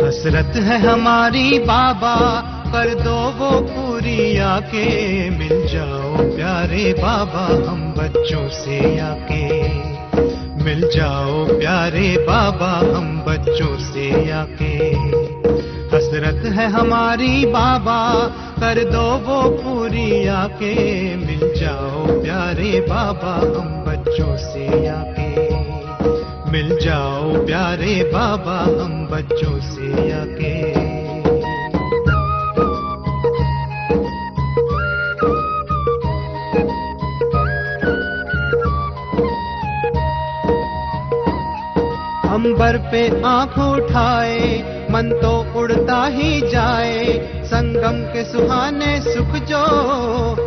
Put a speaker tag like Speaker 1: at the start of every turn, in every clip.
Speaker 1: हसरत है हमारी बाबा, कर दो वो पूरी आके, मिल जाओ प्यारे बाबा हम बच्चों से आके, मिल जाओ प्यारे बाबा हम बच्चों से आके। हसरत है हमारी बाबा, कर दो वो पूरी आके, मिल जाओ प्यारे बाबा हम बच्चों से आके, मिल जाओ प्यारे बाबा हम बच्चों से आके। अंबर पे आंख उठाए, मन तो उड़ता ही जाए, संगम के सुहाने सुख जो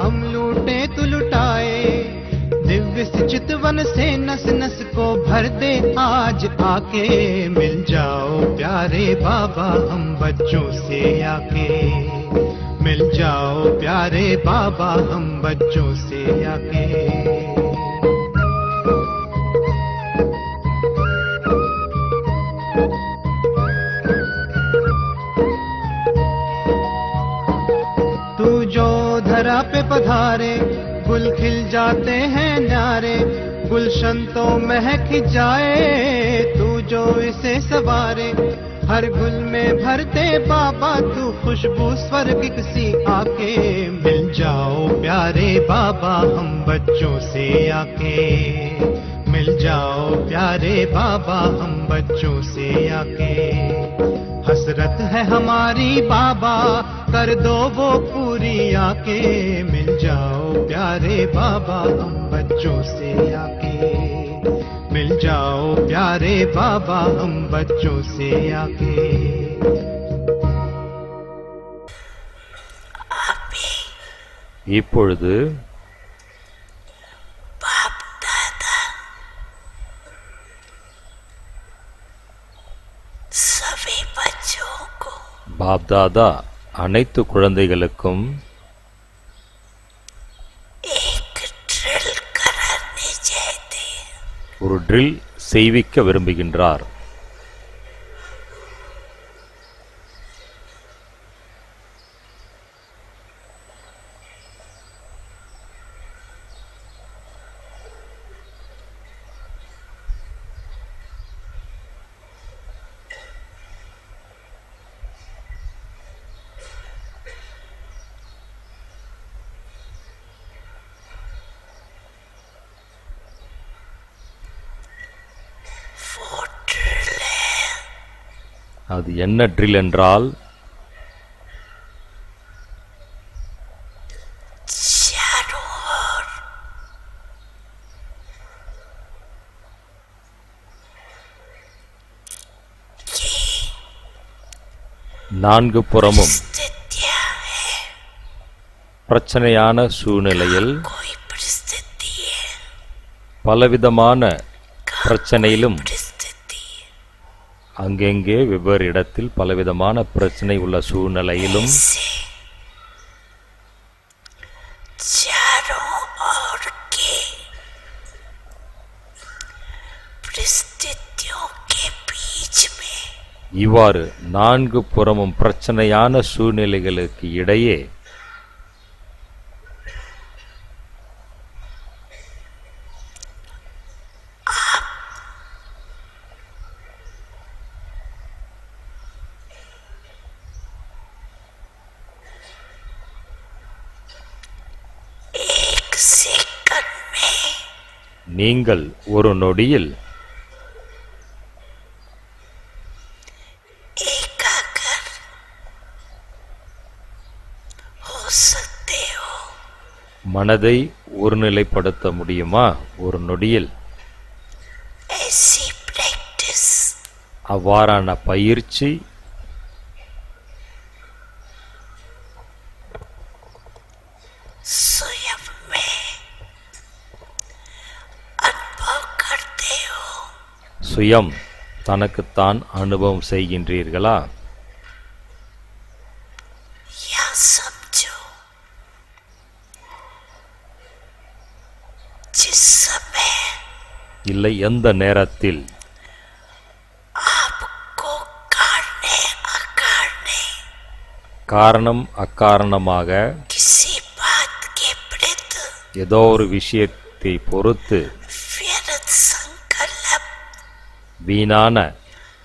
Speaker 1: हम लूटे तो लुटाए, दिव्य चितवन से नस नस को भर दे आज आके, मिल जाओ प्यारे बाबा हम बच्चों से आके, मिल जाओ प्यारे बाबा हम बच्चों से आके। तू जो धरा पे पधारे, गुल खिल जाते हैं न्यारे, गुलशन तो महक जाए, तू जो इसे सवारे, हर गुल में भरते बाबा तू खुशबू स्वर्गिक सी आके, मिल जाओ प्यारे बाबा हम बच्चों से आके, मिल जाओ प्यारे बाबा हम बच्चों से आके। हसरत है हमारी बाबा, कर दो वो पूरी आके, मिल जाओ प्यारे बाबा हम बच्चों से आके, मिल जाओ प्यारे बाबा हम बच्चों से आके।
Speaker 2: இப்பொழுது பாப்தாதா அனைத்து குழந்தைகளுக்கும் ஒரு ட்ரில் செய்விக்க விரும்புகின்றார். அது என்ன ட்ரில் என்றால், நான்கு புறமும் பிரச்சனையான சூழ்நிலையில், பலவிதமான பிரச்சனையிலும், அங்கெங்கே வெவ்வேறு இடத்தில் பலவிதமான பிரச்சனை உள்ள சூழ்நிலையிலும் இவ்வாறு நான்கு புறமும் பிரச்சனையான சூழ்நிலைகளுக்கு இடையே நீங்கள் ஒரு நொடியில் மனதை ஒருநிலைப்படுத்த முடியுமா ஒரு நொடியில்?
Speaker 3: ऐसी प्रैक्टिस
Speaker 2: அவ்வாறான பயிற்சி
Speaker 3: स्वयं में अनुभव करते हो
Speaker 2: சுயம் தனக்குத்தான் அனுபவம் செய்கின்றீர்களா?
Speaker 3: या समझो जिस समय
Speaker 2: இல்லை எந்த நேரத்தில்
Speaker 3: आपको काढ़ने अकाढ़ने
Speaker 2: காரணம் அக்காரணமாக
Speaker 3: किसी बात के प्रति
Speaker 2: ஏதோ ஒரு விஷயத்தை பொறுத்து
Speaker 3: व्यर्थ संकल्प
Speaker 2: வீணான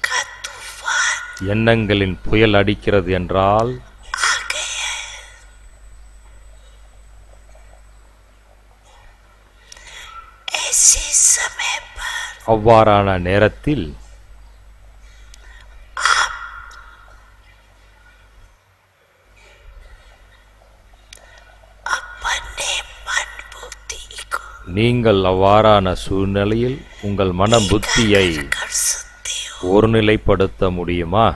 Speaker 3: का तूफान
Speaker 2: எண்ணங்களின் புயல் அடிக்கிறது என்றால்
Speaker 3: आ गया है। ऐसे समय पर
Speaker 2: அவ்வாறான நேரத்தில்
Speaker 3: अपने मन बुद्धि को
Speaker 2: நீங்கள் அவ்வாறான சூழ்நிலையில் உங்கள் மன புத்தியை
Speaker 3: कर सकते हो।
Speaker 2: ஒருநிலைப்படுத்த முடியுமா?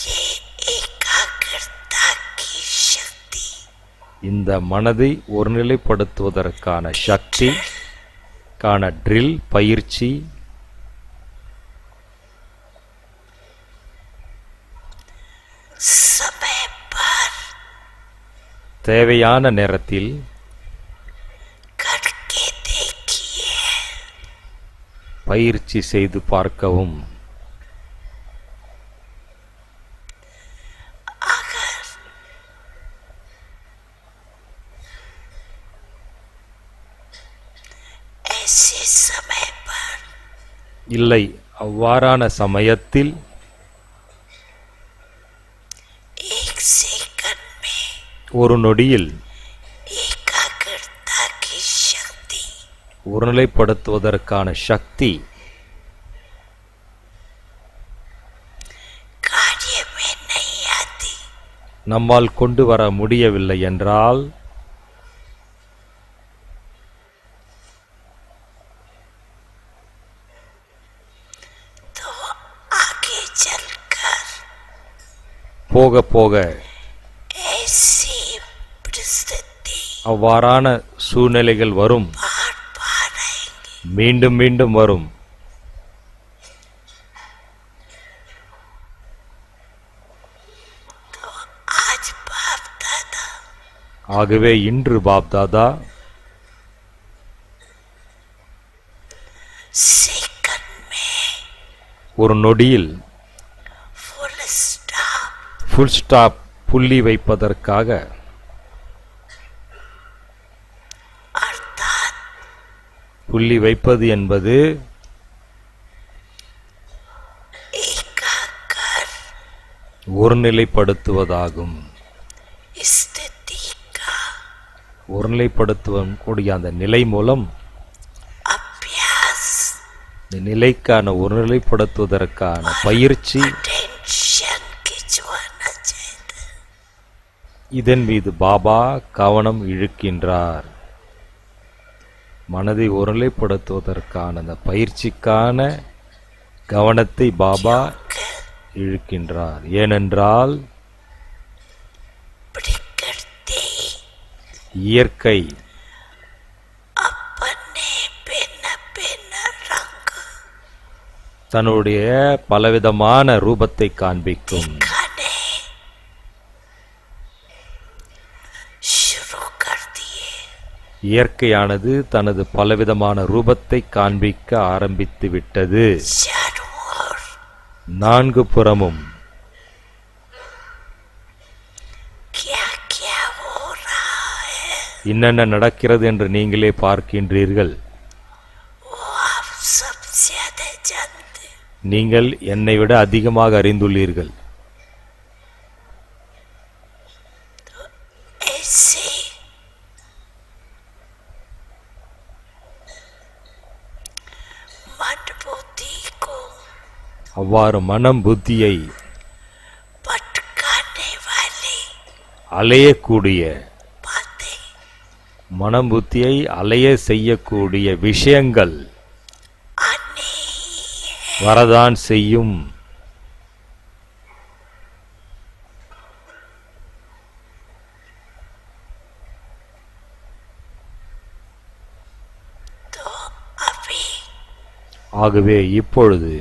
Speaker 3: ये एकाग्रता की शक्ति
Speaker 2: இந்த மனதை ஒருநிலைப்படுத்துவதற்கான சக்தி ட்ரில் பயிற்சி
Speaker 3: समय पर
Speaker 2: தேவையான நேரத்தில்
Speaker 3: करके देखिए।
Speaker 2: பயிற்சி செய்து பார்க்கவும்.
Speaker 3: अगर ऐसे समय पर
Speaker 2: இல்லை அவ்வாறான சமயத்தில்
Speaker 3: एक सेकंड में
Speaker 2: ஒரு நொடியில்
Speaker 3: एकाग्रता की शक्ति
Speaker 2: ஒருநிலைப்படுத்துவதற்கான சக்தி
Speaker 3: कार्य में नहीं आती
Speaker 2: நம்மால் கொண்டு வர முடியவில்லை என்றால்
Speaker 3: तो आगे चलकर
Speaker 2: போக போக
Speaker 3: ऐसी परिस्थिति
Speaker 2: அவ்வாறான சூழ்நிலைகள் வரும்,
Speaker 3: बार बार आएंगी।
Speaker 2: மீண்டும் மீண்டும் வரும்.
Speaker 3: तो आज बाप दादा
Speaker 2: ஆகவே இன்று பாப்தாதா
Speaker 3: सेकंड में
Speaker 2: ஒரு நொடியில்
Speaker 3: फुल स्टॉप
Speaker 2: ஃபுல் ஸ்டாப் புள்ளி வைப்பதற்காக
Speaker 3: अर्थात
Speaker 2: புள்ளி வைப்பது என்பது
Speaker 3: एकाग्र
Speaker 2: ஒருநிலைப்படுத்துவதாகும்.
Speaker 3: स्थिति का
Speaker 2: ஒருநிலைப்படுத்தக்கூடிய அந்த நிலை மூலம்
Speaker 3: अभ्यास
Speaker 2: இந்த நிலைக்கான ஒருநிலைப்படுத்துவதற்கான பயிற்சி
Speaker 3: टेंशन खिंचवाना चाहते हैं।
Speaker 2: இதன் மீது பாபா கவனம் இழுக்கின்றார். மனதை ஒருநிலைப்படுத்துவதற்கான அந்த பயிற்சிக்கான கவனத்தை பாபா இழுக்கின்றார். ஏனென்றால்
Speaker 3: प्रकृति
Speaker 2: இயற்கை
Speaker 3: अपने भिन्न भिन्न रंग
Speaker 2: தன்னுடைய பலவிதமான ரூபத்தை காண்பிக்கும்.
Speaker 3: दिखाने शुरू कर दिए।
Speaker 2: இயற்கையானது தனது பலவிதமான ரூபத்தை காண்பிக்க ஆரம்பித்து விட்டது.
Speaker 3: चारों ओर
Speaker 2: நான்கு புறமும்
Speaker 3: क्या क्या हो रहा है
Speaker 2: என்னென்ன நடக்கிறது என்று நீங்களே பார்க்கின்றீர்கள்.
Speaker 3: वो आप सब ज्यादा जानते हैं।
Speaker 2: நீங்கள் என்னை விட அதிகமாக அறிந்துள்ளீர்கள்.
Speaker 3: ऐसे मन बुद्धि को
Speaker 2: அவ்வாறு மனம் புத்தியை
Speaker 3: भटकाने वाली
Speaker 2: அலையக்கூடிய
Speaker 3: बातें
Speaker 2: மனம் புத்தியை அலைய செய்யக்கூடிய விஷயங்கள்
Speaker 3: आनी
Speaker 2: வரதான் செய்யும்.
Speaker 3: तो अभी
Speaker 2: ஆகவே இப்பொழுது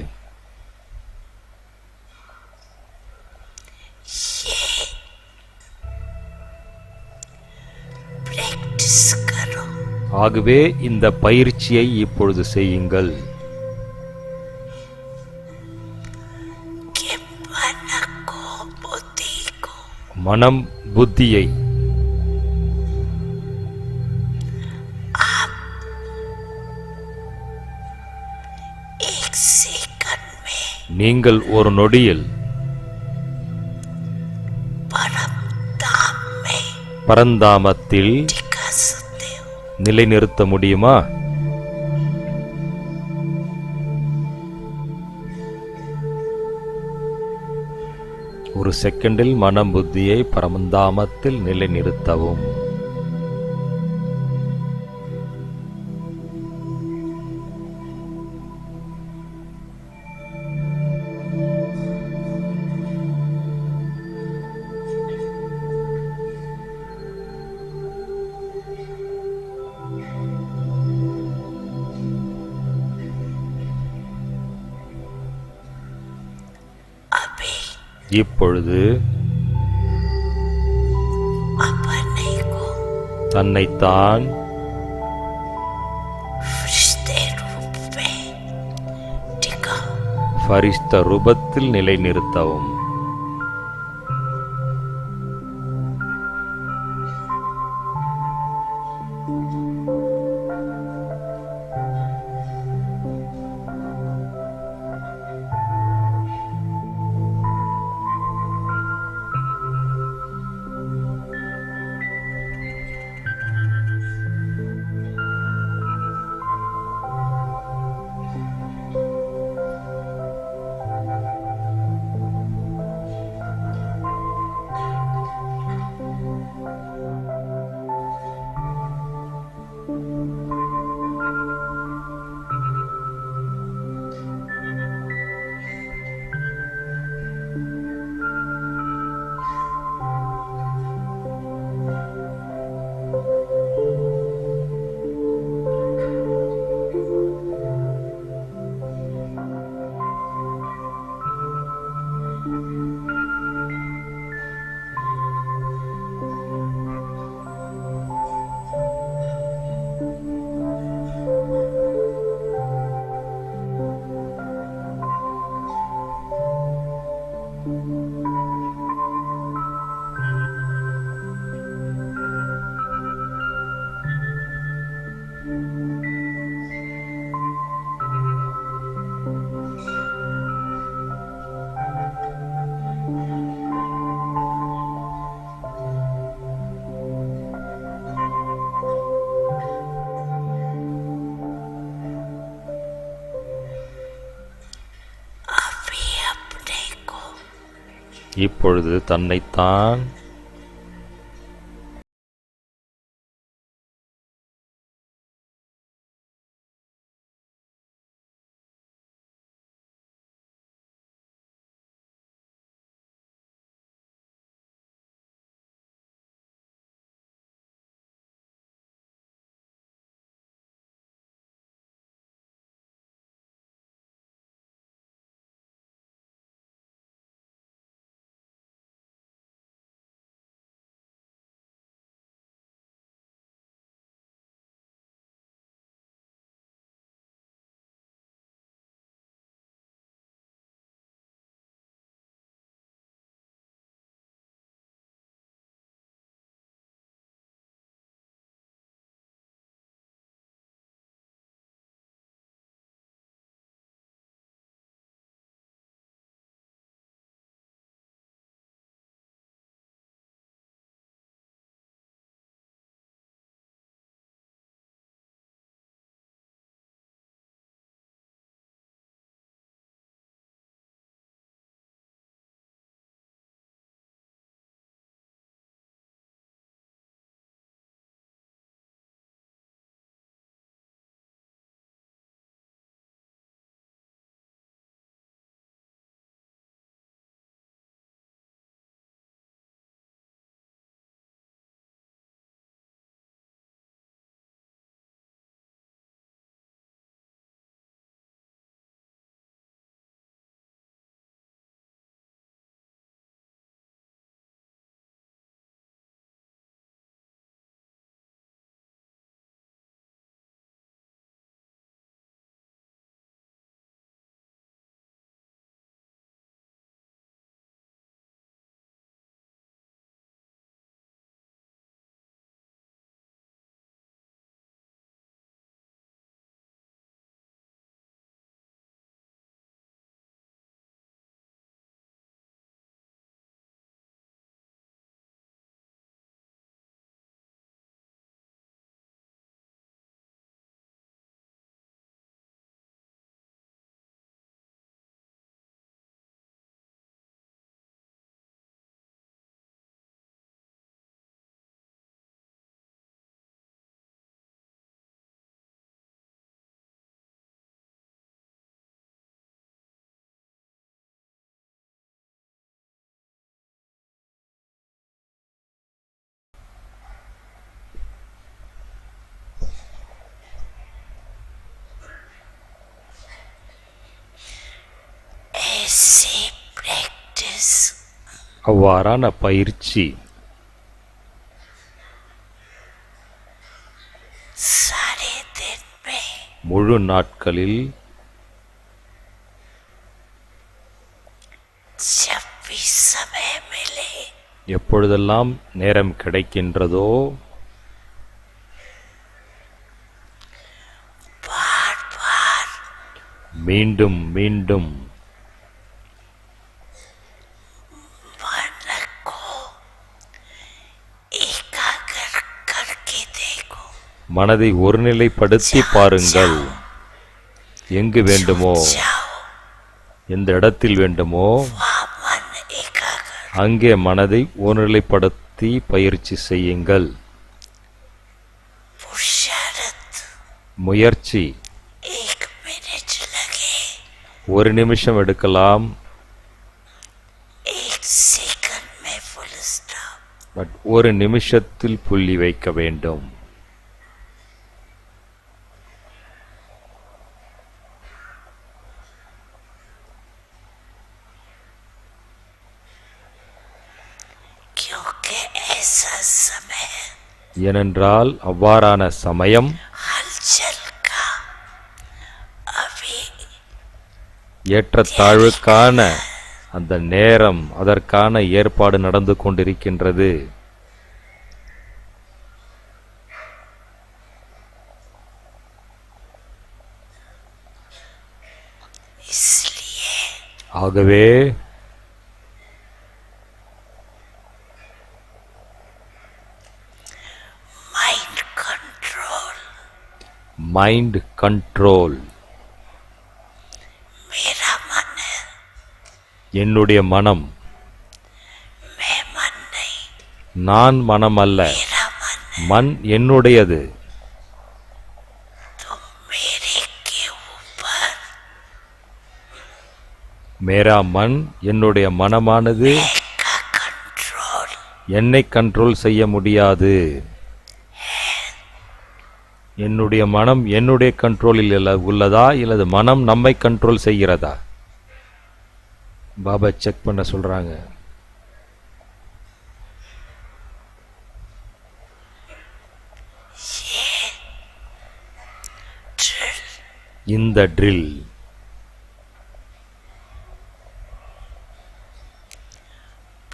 Speaker 3: प्रैक्टिस करो
Speaker 2: ஆகவே இந்த பயிற்சியை இப்பொழுது செய்யுங்கள்.
Speaker 3: कि मन को बुद्धि को
Speaker 2: மனம் புத்தியை
Speaker 3: एक सेकंड में
Speaker 2: நீங்கள் ஒரு நொடியில்
Speaker 3: परम धाम में
Speaker 2: பரந்தாமத்தில்
Speaker 3: टिका सकते हो.
Speaker 2: நிலைநிறுத்த முடியுமா? ஒரு செகண்டில் மனம் புத்தியை பரந்தாமத்தில் நிலைநிறுத்தவும்.
Speaker 3: अभी
Speaker 2: இப்பொழுது
Speaker 3: अपने को
Speaker 2: தன்னைத்தான்
Speaker 3: फरिश्ते रूप में टिकाओ.
Speaker 2: ஃபரிஷ்த ரூபத்தில் நிலைநிறுத்தவும்.
Speaker 3: अभी अपने को
Speaker 2: இப்பொழுது தன்னைத்தான் அவ்வாறான பயிற்சி
Speaker 3: सारे दिन में
Speaker 2: முழு நாட்களில்
Speaker 3: जब भी समय मिले
Speaker 2: எப்பொழுதெல்லாம் நேரம் கிடைக்கின்றதோ
Speaker 3: बार बार
Speaker 2: மீண்டும் மீண்டும்
Speaker 3: मन को एकाग्र करके देखो।
Speaker 2: மனதை ஒருநிலைப்படுத்தி பாருங்கள். எங்கு வேண்டுமோ
Speaker 3: जाओ
Speaker 2: எந்த இடத்தில் வேண்டுமோ
Speaker 3: वहाँ मन एकाग्र।
Speaker 2: அங்கே மனதை ஒருநிலைப்படுத்தி பயிற்சி செய்யுங்கள்.
Speaker 3: पुरुषार्थ
Speaker 2: முயற்சி
Speaker 3: 1 मिनट लगे,
Speaker 2: ஒரு நிமிஷம் எடுக்கலாம்.
Speaker 3: 1 सेकंड में फुल स्टॉप।
Speaker 2: பட் ஒரு நிமிஷத்தில் புள்ளி வைக்க வேண்டும்.
Speaker 3: क्योंकि ऐसा समय
Speaker 2: ஏனென்றால் அவ்வாறான சமயம்
Speaker 3: हलचल का अभी
Speaker 2: ஏற்றத்தாழ்வுக்கான அந்த நேரம், அதற்கான ஏற்பாடு நடந்து கொண்டிருக்கின்றது.
Speaker 3: इसलिए
Speaker 2: ஆகவே
Speaker 3: माइंड कंट्रोल
Speaker 2: மைண்ட் கண்ட்ரோல்,
Speaker 3: मेरा मन है,
Speaker 2: என்னுடைய மனம்,
Speaker 3: मैं मन नहीं,
Speaker 2: நான் மனம் அல்ல,
Speaker 3: मेरा मन है।
Speaker 2: மண் என்னுடையது.
Speaker 3: तो मेरे के ऊपर
Speaker 2: மேரா மண், என்னுடைய மனமானது
Speaker 3: का कंट्रोल
Speaker 2: என்னை கண்ட்ரோல் செய்ய முடியாது. என்னுடைய மனம் என்னுடைய கண்ட்ரோலில் உள்ளதா இல்லது மனம் நம்மை கண்ட்ரோல் செய்கிறதா? பாபா செக் பண்ண சொல்றாங்க.
Speaker 3: ड्रिल
Speaker 2: இந்த ட்ரில்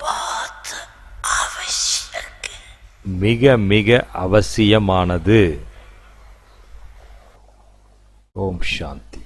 Speaker 3: बहुत आवश्यक है।
Speaker 2: மிக மிக அவசியமானது. ஓம் சாந்தி.